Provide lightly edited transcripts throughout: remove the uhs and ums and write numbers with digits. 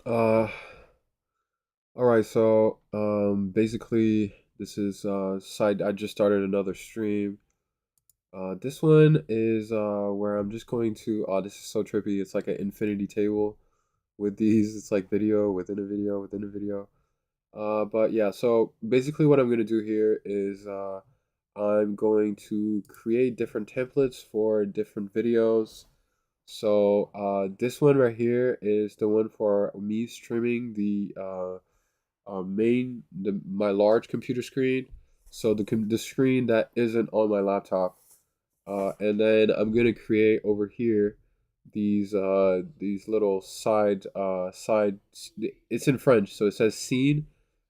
Uh, all right. So, basically, this is side. I just started another stream. This one is where I'm just going to. Oh, this is so trippy. It's like an infinity table with these. It's like video within a video within a video. But yeah. So basically, what I'm gonna do here is I'm going to create different templates for different videos. So this one right here is the one for me streaming the my large computer screen, so the screen that isn't on my laptop, and then I'm gonna create over here these little side. It's in French, so it says scene,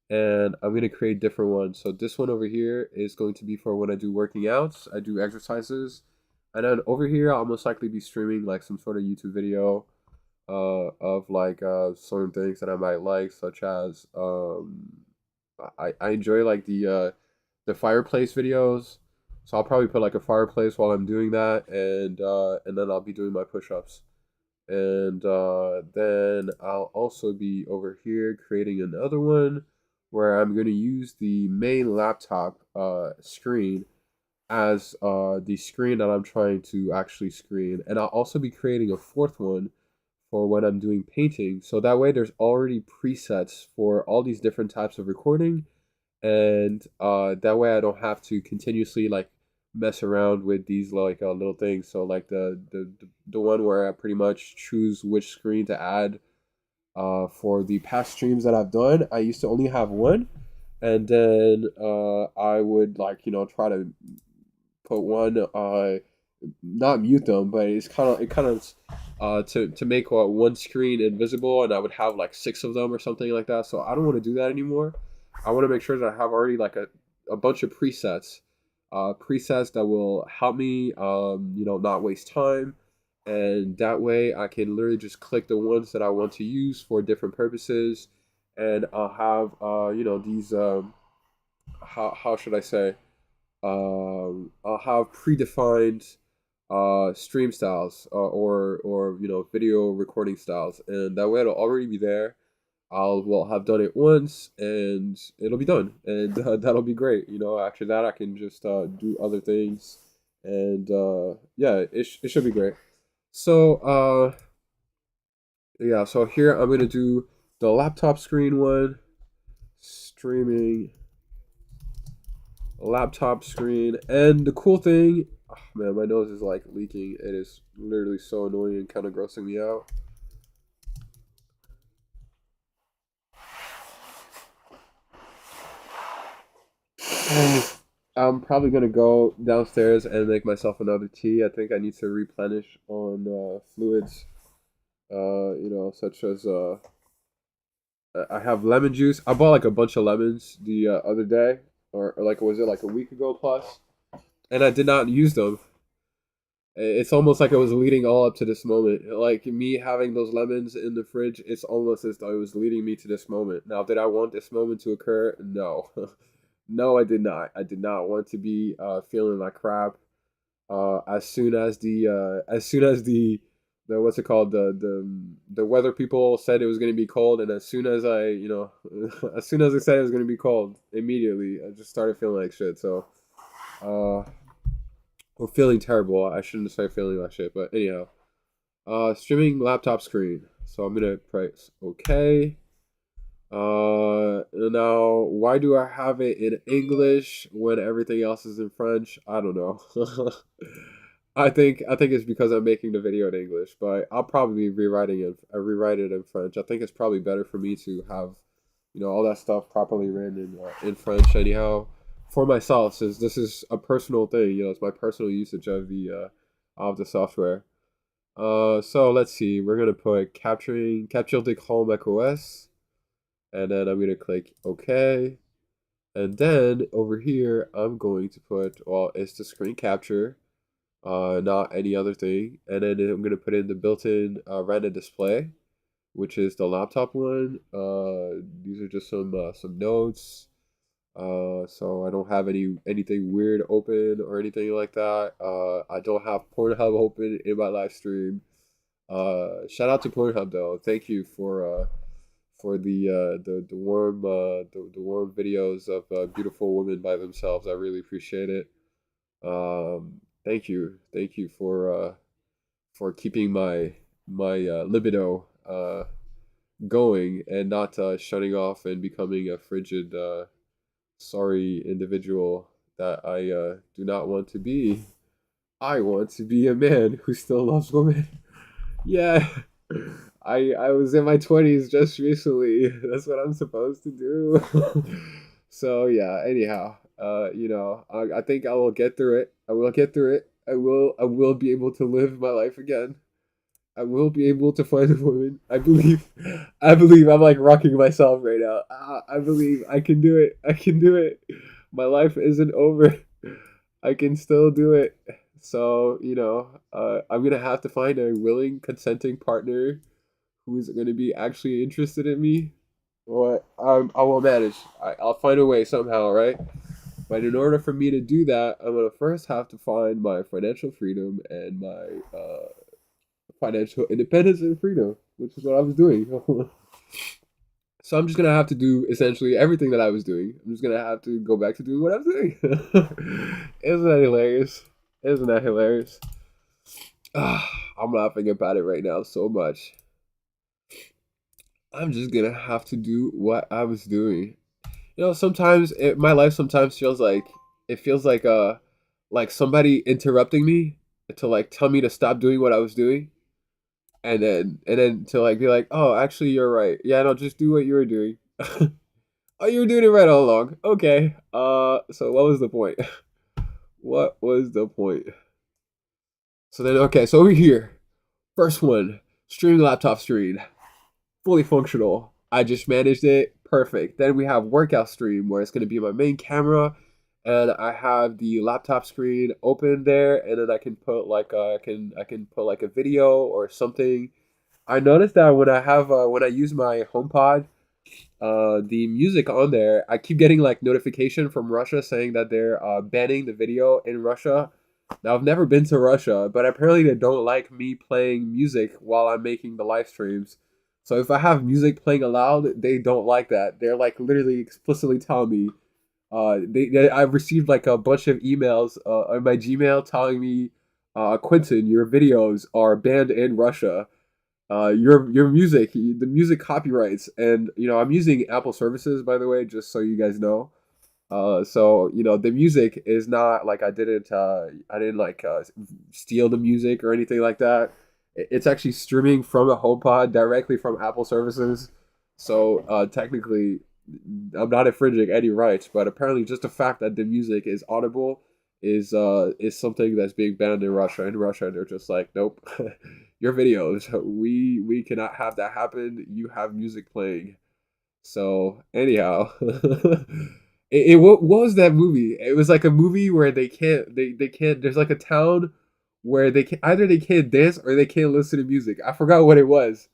and I'm gonna create different ones. So this one over here is going to be for when I do working outs, I do exercises, and then over here I'll most likely be streaming like some sort of YouTube video of like certain things that I might like, such as I enjoy like the fireplace videos. So I'll probably put like a fireplace while I'm doing that, and then I'll be doing my push-ups. And then I'll also be over here creating another one where I'm going to use the main laptop screen as the screen that I'm trying to actually screen. And I'll also be creating a fourth one for when I'm doing painting. So that way there's already presets for all these different types of recording. And that way I don't have to continuously like mess around with these like little things. So like the one where I pretty much choose which screen to add for the past streams that I've done. I used to only have one, and then I would like try to put one not mute them, but it kind of to make one screen invisible, and I would have like six of them or something like that. So I don't want to do that anymore. I want to make sure that I have already like a bunch of presets that will help me not waste time, and that way I can literally just click the ones that I want to use for different purposes, and I'll have these how should I say, I'll have predefined stream styles, or video recording styles, and that way it'll already be there. Will have done it once, and it'll be done, and that'll be great. After that, I can just do other things, and yeah, it should be great. So yeah, so here I'm gonna do the laptop screen one, streaming laptop screen. And the cool thing, oh man, my nose is like leaking. It is literally so annoying and kind of grossing me out. I'm probably gonna go downstairs and make myself another tea. I think I need to replenish on fluids, such as I have lemon juice. I bought like a bunch of lemons the other day, or like was it like a week ago plus, and I did not use them. It's almost like it was leading all up to this moment. Like me having those lemons in the fridge, it's almost as though it was leading me to this moment. Now, did I want this moment to occur? No. No, I did not. I did not want to be feeling like crap. As soon as the what's it called, the weather people said it was going to be cold, and as soon as I as soon as they said it was going to be cold, immediately I just started feeling like shit. So uh, or feeling terrible. I shouldn't say feeling like shit, but anyhow. Streaming laptop screen. So I'm gonna press OK. Now why do I have it in English when everything else is in French? I don't know. I think it's because I'm making the video in English, but I'll probably be rewrite it in French. I think it's probably better for me to have, all that stuff properly written in French anyhow for myself, since this is a personal thing. It's my personal usage of the software. So let's see. We're gonna put capture the Chrome Mac OS, and then I'm gonna click OK. And then over here, I'm going to put, well, it's the screen capture, not any other thing. And then I'm gonna put in the built-in Retina display, which is the laptop one. These are just some notes. So I don't have anything weird open or anything like that. I don't have Pornhub open in my live stream. Shout out to Pornhub though. Thank you for for the warm the warm videos of beautiful women by themselves. I really appreciate it. Thank you for keeping my libido going and not shutting off and becoming a frigid, sorry individual that I do not want to be. I want to be a man who still loves women. Yeah. I was in my 20s just recently. That's what I'm supposed to do. So yeah, anyhow, I think I will get through it. I will get through it. I will be able to live my life again. I will be able to find a woman. I believe. I believe. I'm like rocking myself right now. I believe I can do it. I can do it. My life isn't over. I can still do it. So, I'm gonna have to find a willing, consenting partner who is gonna be actually interested in me. What I will manage. I'll find a way somehow, right? But in order for me to do that, I'm gonna first have to find my financial freedom and my financial independence and freedom, which is what I was doing. So I'm just gonna have to do essentially everything that I was doing. I'm just gonna have to go back to doing what I was doing. Isn't that hilarious? Isn't that hilarious? I'm laughing about it right now so much. I'm just gonna have to do what I was doing. Sometimes my life sometimes feels like like somebody interrupting me to like tell me to stop doing what I was doing, and then to like be like, oh, actually, you're right. Yeah, no, just do what you were doing. Oh, you were doing it right all along. Okay. So what was the point? What was the point? So then, okay, so over here, first one, streaming laptop screen, fully functional. I just managed it, perfect. Then we have workout stream where it's gonna be my main camera, and I have the laptop screen open there, and then I can put like I can put like a video or something. I noticed that when I use my HomePod, the music on there, I keep getting like notification from Russia saying that they're banning the video in Russia. Now I've never been to Russia, but apparently they don't like me playing music while I'm making the live streams. So if I have music playing aloud, they don't like that. They're like literally explicitly telling me. I've received like a bunch of emails on my Gmail telling me, Quentin, your videos are banned in Russia. Your music, the music copyrights, and I'm using Apple services, by the way, just so you guys know. So the music is not like I didn't like steal the music or anything like that. It's actually streaming from a HomePod directly from Apple services. So technically, I'm not infringing any rights, but apparently, just the fact that the music is audible is something that's being banned in Russia. In Russia, they're just like, nope, your videos, we cannot have that happen. You have music playing. So anyhow, what was that movie? It was like a movie where they can't. There's like a town where they can either they can't dance or they can't listen to music. I forgot what it was.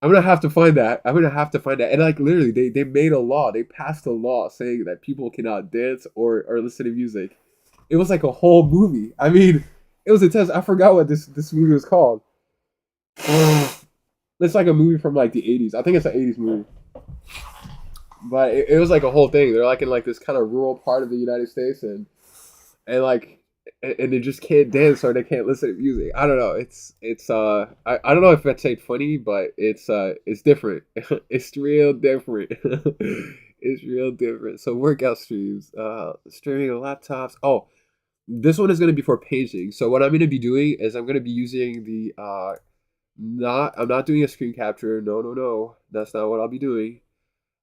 I'm gonna have to find that. I'm gonna have to find that. And like literally, they made a law. They passed a law saying that people cannot dance or listen to music. It was like a whole movie. I mean, it was intense. I forgot what this movie was called. It's like a movie from like the 80s. I think it's an 80s movie. But it was like a whole thing. They're like in like this kind of rural part of the United States, and like and they just can't dance or they can't listen to music. I don't know. I don't know if that's funny, but it's different. It's real different. It's real different. So workout streams, streaming on laptops. Oh, this one is gonna be for painting. So what I'm gonna be doing is I'm gonna be using the not I'm not doing a screen capture. No, no, no. That's not what I'll be doing.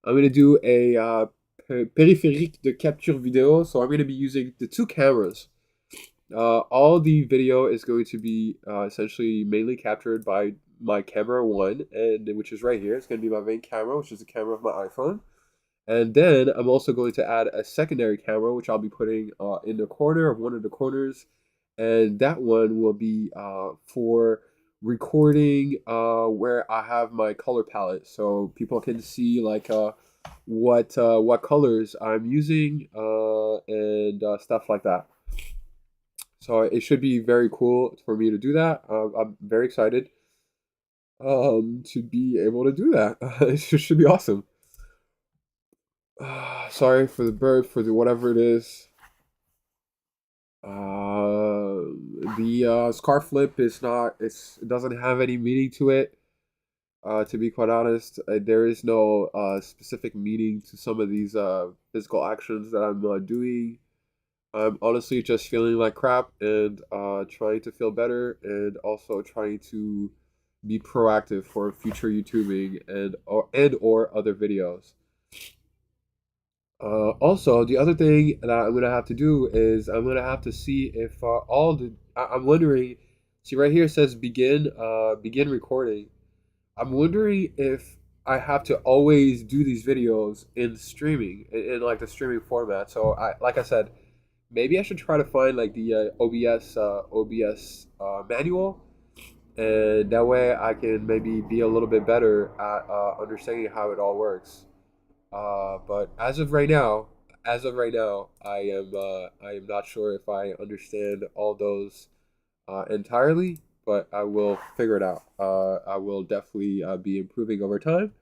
I'm gonna do a périphérique de capture video. So I'm gonna be using the two cameras. All the video is going to be essentially mainly captured by my camera one, and which is right here. It's going to be my main camera, which is the camera of my iPhone. And then I'm also going to add a secondary camera, which I'll be putting in the corner of one of the corners, and that one will be for recording where I have my color palette, so people can see like what colors I'm using and stuff like that. So it should be very cool for me to do that. I'm very excited. to be able to do that. It should be awesome. Sorry for the bird, for the whatever it is. The scarf flip is not. It doesn't have any meaning to it. To be quite honest, there is no specific meaning to some of these physical actions that I'm doing. I'm honestly just feeling like crap and trying to feel better, and also trying to be proactive for future YouTubing and or other videos. Also, the other thing that I'm gonna have to do is I'm gonna have to see if all the I'm wondering. See right here it says begin recording. I'm wondering if I have to always do these videos in streaming in like the streaming format. So like I said, maybe I should try to find like the OBS manual, and that way I can maybe be a little bit better at understanding how it all works. But as of right now, I am not sure if I understand all those entirely, but I will figure it out. I will definitely be improving over time.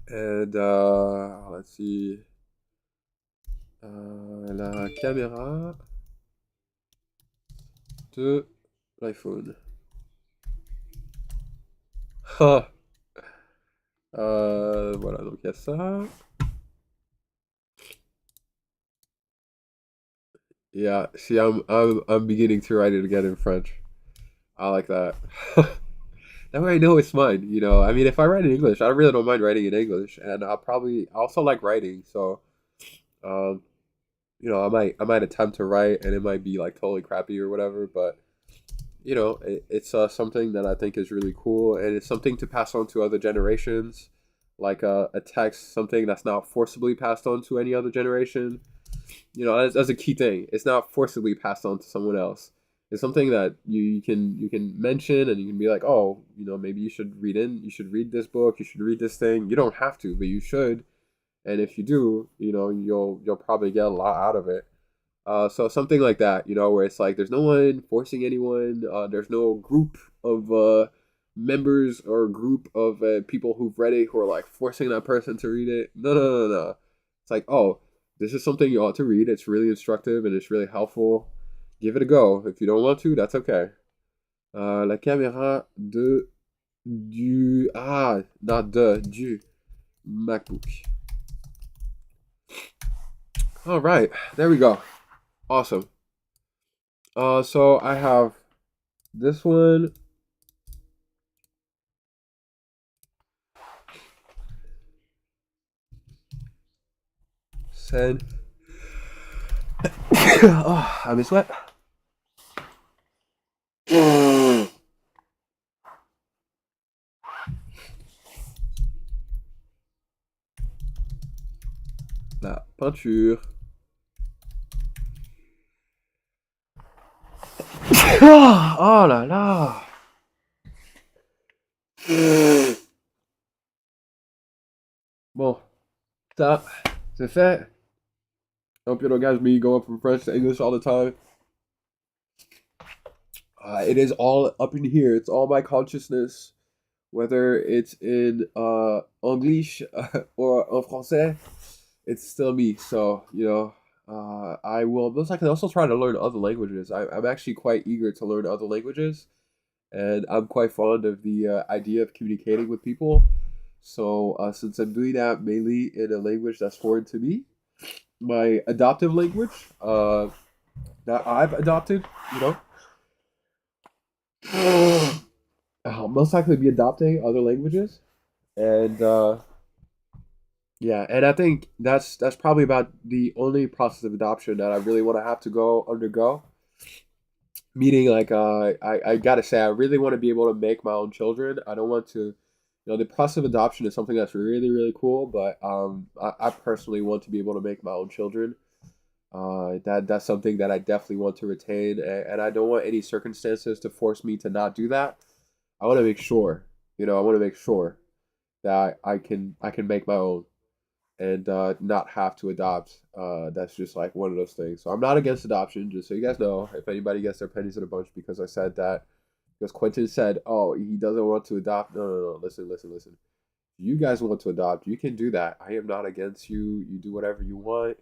And let's see, la caméra de l'iPhone. Voilà, donc il y a ça. Yeah, see, I'm beginning to write it again in French. I like that. That way I know it's mine. I mean, if I write in English, I really don't mind writing in English, and I also like writing. So, um, I might attempt to write, and it might be like totally crappy or whatever. But it's something that I think is really cool, and it's something to pass on to other generations, like a text, something that's not forcibly passed on to any other generation. That's a key thing. It's not forcibly passed on to someone else. It's something that you can mention, and you can be like, oh, maybe you should read this book, you should read this thing. You don't have to, but you should. And if you do, you'll probably get a lot out of it. So something like that, where it's like there's no one forcing anyone. There's no group of members or group of people who've read it who are like forcing that person to read it. No, no, no, no. It's like, oh, this is something you ought to read. It's really instructive and it's really helpful. Give it a go. If you don't want to, that's okay. La caméra not du MacBook. All right, there we go. Awesome. So I have this one. Send. Oh, I'm in sweat. La peinture. Oh là là. Bon, ça, c'est fait. I hope you don't guys me going from French to English all the time. It is all up in here. It's all my consciousness, whether it's in English or en français. It's still me. So I will most likely also try to learn other languages. I'm actually quite eager to learn other languages, and I'm quite fond of the idea of communicating with people. So since I'm doing that mainly in a language that's foreign to me, my adoptive language that I've adopted, I'll most likely be adopting other languages, and yeah, and I think that's probably about the only process of adoption that I really want to have to go undergo. Meaning, like, I gotta say, I really want to be able to make my own children. I don't want to, the process of adoption is something that's really, really cool, but I personally want to be able to make my own children. That's something that I definitely want to retain, and I don't want any circumstances to force me to not do that. I want to make sure, I want to make sure that I can make my own and not have to adopt. That's just like one of those things. So I'm not against adoption, just so you guys know. If anybody gets their pennies in a bunch because I said that, because Quentin said, "Oh, he doesn't want to adopt." No, no, no. Listen, listen, listen. You guys want to adopt, you can do that. I am not against you. You do whatever you want.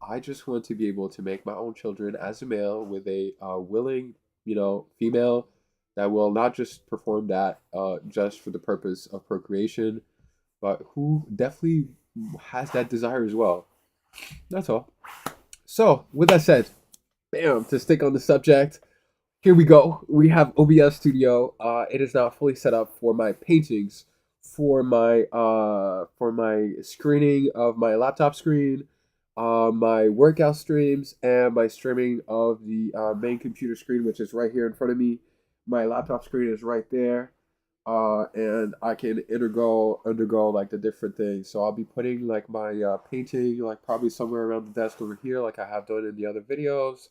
I just want to be able to make my own children as a male with a willing, female that will not just perform that just for the purpose of procreation, but who definitely has that desire as well. That's all. So, with that said, bam, to stick on the subject, here we go. We have OBS Studio. It is now fully set up for my paintings, for my screening of my laptop screen, my workout streams, and my streaming of the main computer screen, which is right here in front of me. My laptop screen is right there, and I can undergo like the different things. So I'll be putting like my painting like probably somewhere around the desk over here, like I have done in the other videos.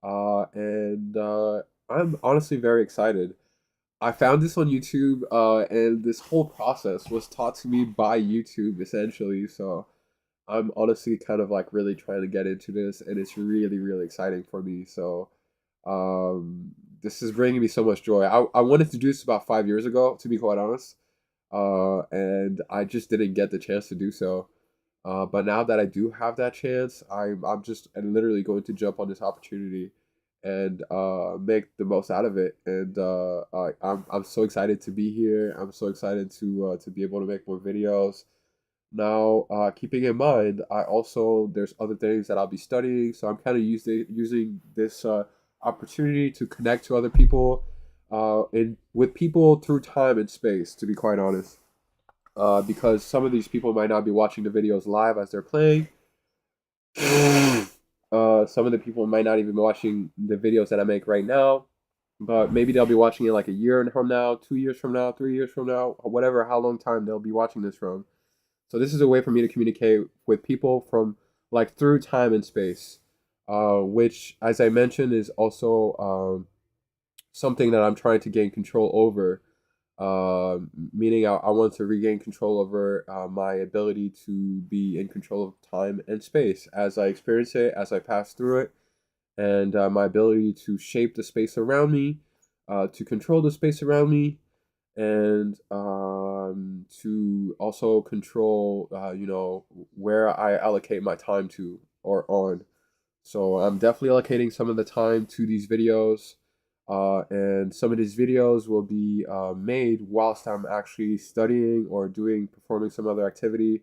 And I'm honestly very excited. I found this on YouTube, and this whole process was taught to me by YouTube essentially. So I'm honestly kind of like really trying to get into this, and it's really, really exciting for me. So um, this is bringing me so much joy. I wanted to do this about 5 years ago, to be quite honest, and I just didn't get the chance to do so. But now that I do have that chance, I'm literally going to jump on this opportunity and make the most out of it. And I'm so excited to be here. I'm so excited to be able to make more videos. Now, keeping in mind, I also there's other things that I'll be studying, so I'm kind of using this opportunity to connect to other people, and with people through time and space. To be quite honest, because some of these people might not be watching the videos live as they're playing. Some of the people might not even be watching the videos that I make right now, but maybe they'll be watching it like a year from now, 2 years from now, 3 years from now, or whatever, how long time they'll be watching this from. So this is a way for me to communicate with people from like through time and space, which, as I mentioned, is also something that I'm trying to gain control over. Meaning I want to regain control over my ability to be in control of time and space as I experience it, as I pass through it, and my ability to shape the space around me, to control the space around me, and to also control, where I allocate my time to or on. So I'm definitely allocating some of the time to these videos, and some of these videos will be made whilst I'm actually studying or performing some other activity.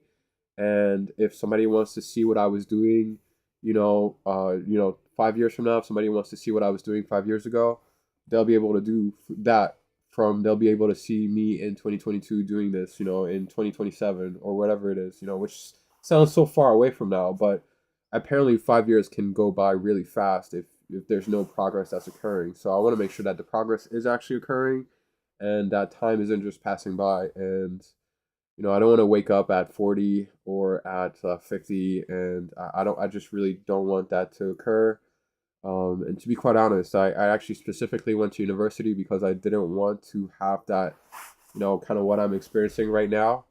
And if somebody wants to see what I was doing, 5 years from now, if somebody wants to see what I was doing 5 years ago, they'll be able to do that. They'll be able to see me in 2022 doing this, in 2027 or whatever it is, which sounds so far away from now, but apparently 5 years can go by really fast if there's no progress that's occurring. So I want to make sure that the progress is actually occurring and that time isn't just passing by. And I don't want to wake up at 40 or at 50, and I just really don't want that to occur. And to be quite honest, I actually specifically went to university because I didn't want to have that, kind of what I'm experiencing right now.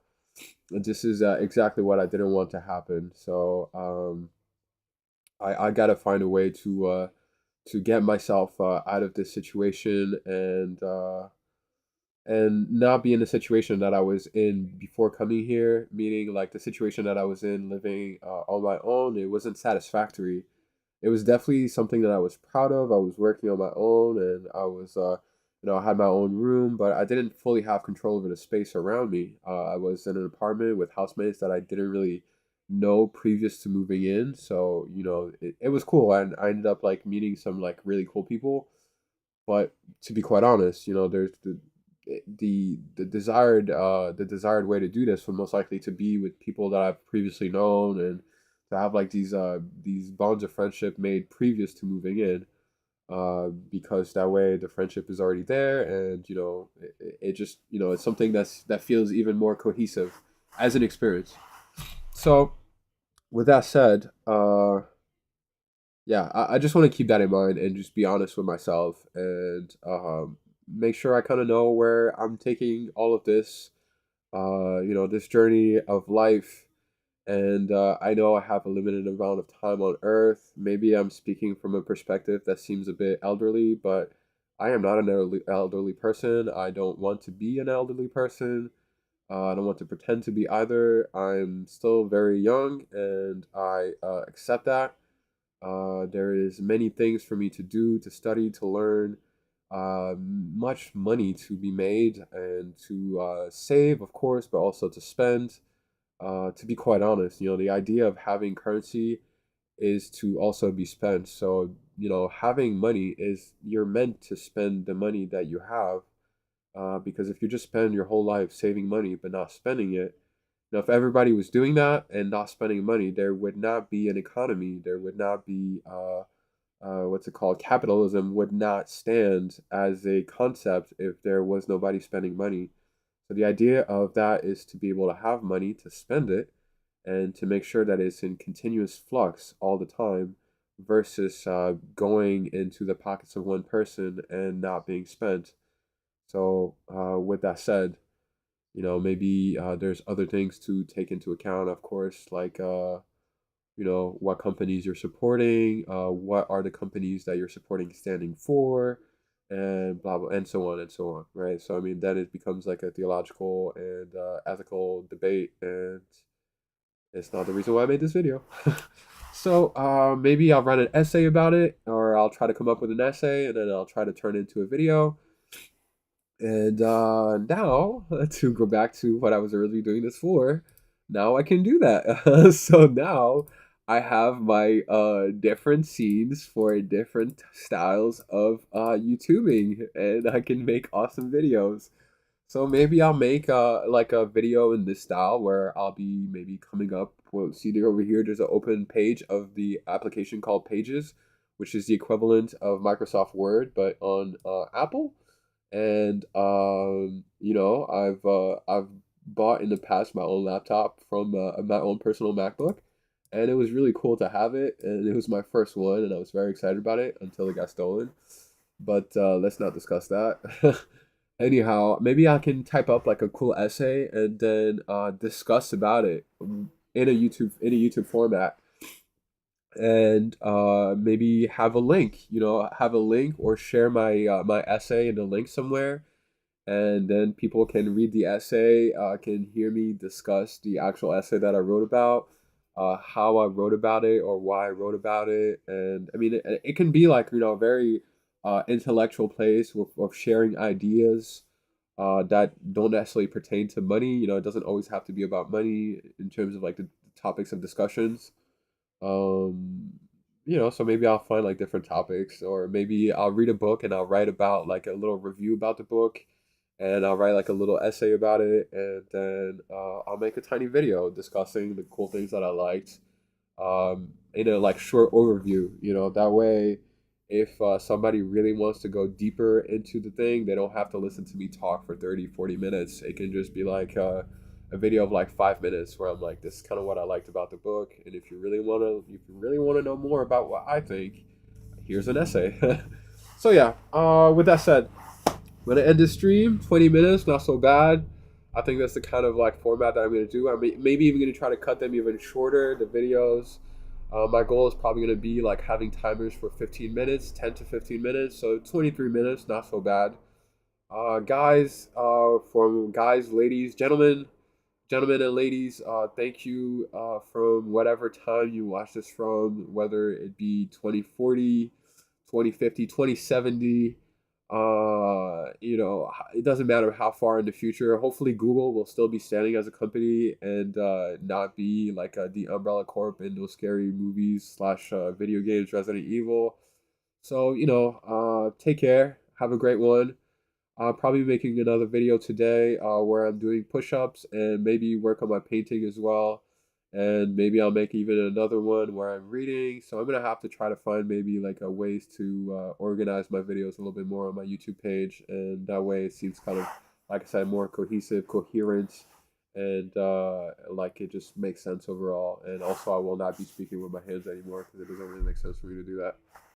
And this is exactly what I didn't want to happen. So I gotta find a way to get myself out of this situation, and not be in the situation that I was in before coming here, meaning like the situation that I was in living on my own. It wasn't satisfactory. It was definitely something that I was proud of. I was working on my own, and I was, I had my own room, but I didn't fully have control over the space around me. I was in an apartment with housemates that I didn't really know previous to moving in. So, it was cool. And I ended up like meeting some like really cool people. But to be quite honest, there's the desired way to do this would most likely to be with people that I've previously known, and to have like these bonds of friendship made previous to moving in, because that way the friendship is already there, and it just it's something that feels even more cohesive as an experience. So with that said, yeah, I just want to keep that in mind and just be honest with myself, and make sure I kind of know where I'm taking all of this, this journey of life. And I know I have a limited amount of time on Earth. Maybe I'm speaking from a perspective that seems a bit elderly, but I am not an elderly person. I don't want to be an elderly person. I don't want to pretend to be either. I'm still very young, and I accept that. There is many things for me to do, to study, to learn, much money to be made, and to save, of course, but also to spend. To be quite honest, the idea of having currency is to also be spent. So, having money is you're meant to spend the money that you have, because if you just spend your whole life saving money but not spending it, if everybody was doing that and not spending money, there would not be an economy. There would not be what's it called? Capitalism would not stand as a concept if there was nobody spending money. So the idea of that is to be able to have money to spend it and to make sure that it's in continuous flux all the time versus going into the pockets of one person and not being spent. So, with that said, maybe there's other things to take into account, of course, like, what companies you're supporting, what are the companies that you're supporting standing for, and blah, blah, and so on and so on, right? So, I mean, then it becomes like a theological and ethical debate, and it's not the reason why I made this video. So, maybe I'll write an essay about it, or I'll try to come up with an essay, and then I'll try to turn it into a video. And now, to go back to what I was originally doing this for, now I can do that. So now I have my different scenes for different styles of YouTubing, and I can make awesome videos. So maybe I'll make like a video in this style where I'll be maybe coming up. Well, see there over here, there's an open page of the application called Pages, which is the equivalent of Microsoft Word, but on Apple. And I've bought in the past my own laptop from my own personal MacBook, and it was really cool to have it. And it was my first one, and I was very excited about it until it got stolen. But let's not discuss that. Anyhow, maybe I can type up like a cool essay and then discuss about it in a YouTube format, and maybe have a link or share my essay in a link somewhere, and then people can read the essay, can hear me discuss the actual essay that I wrote about, how I wrote about it or why I wrote about it. And I mean, it can be like, a very intellectual place of sharing ideas that don't necessarily pertain to money. It doesn't always have to be about money in terms of like the topics of discussions. Um, so maybe I'll find like different topics, or maybe I'll read a book and I'll write about like a little review about the book, and I'll write like a little essay about it, and then I'll make a tiny video discussing the cool things that I liked, in a like short overview. That way, if somebody really wants to go deeper into the thing, they don't have to listen to me talk for 30, 40 minutes. It can just be like a video of like 5 minutes where I'm like, this is kind of what I liked about the book, and if you really want to know more about what I think, here's an essay. So yeah, with that said, I'm gonna end this stream. 20 minutes, not so bad. I think that's the kind of like format that I'm gonna do. Maybe even gonna try to cut them even shorter, the videos. My goal is probably gonna be like having timers for 15 minutes, 10 to 15 minutes. So 23 minutes, not so bad. Guys, from guys, ladies, gentlemen and ladies, thank you from whatever time you watch this from, whether it be 2040, 2050, 2070. It doesn't matter how far in the future. Hopefully, Google will still be standing as a company and not be like the Umbrella Corp in those scary movies slash video games, Resident Evil. So, take care. Have a great one. I'll probably be making another video today where I'm doing push-ups and maybe work on my painting as well. And maybe I'll make even another one where I'm reading. So I'm gonna have to try to find maybe like a ways to organize my videos a little bit more on my YouTube page, and that way it seems kind of, like I said, more cohesive, coherent, and like it just makes sense overall. And also, I will not be speaking with my hands anymore because it doesn't really make sense for me to do that.